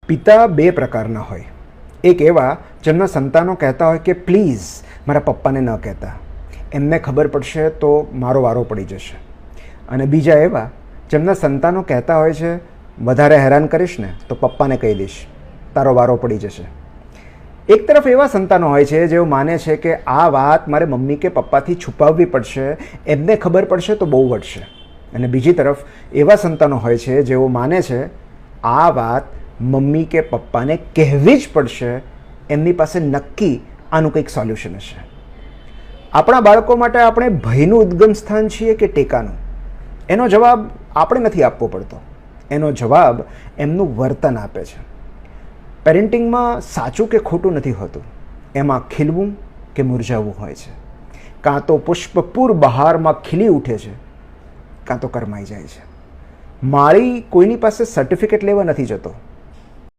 પિતા બે પ્રકારના હોય. એક એવા જેમના સંતાનો કહેતા હોય કે પ્લીઝ મારા પપ્પાને ન કહેતા, એમને ખબર પડશે તો મારો વારો પડી જશે. અને બીજા એવા જેમના સંતાનો કહેતા હોય છે વધારે હેરાન કરીશ ને તો પપ્પાને કહી દઈશ, તારો વારો પડી જશે. એક તરફ એવા સંતાનો હોય છે જેઓ માને છે કે આ વાત મારે મમ્મી કે પપ્પાથી છુપાવવી પડશે, એમને ખબર પડશે તો બહુ વટશે. અને બીજી તરફ એવા સંતાનો હોય છે જેઓ માને છે આ વાત મમ્મી કે પપ્પાને કહેવી જ પડશે, એમની પાસે નક્કી આનું કંઈક સોલ્યુશન હશે. આપણા બાળકો માટે આપણે ભયનું ઉદ્ગમ સ્થાન છીએ કે ટેકાનું? એનો જવાબ આપણે નથી આપવો પડતો, એનો જવાબ એમનું વર્તન આપે છે. પેરેન્ટિંગમાં સાચું કે ખોટું નથી હોતું, એમાં ખીલવું કે મુરઝાવવું હોય છે. કાં તો પુષ્પપૂર બહારમાં ખીલી ઉઠે છે, કાં તો કરમાઈ જાય છે. માળી કોઈની પાસે સર્ટિફિકેટ લેવા નથી જતો,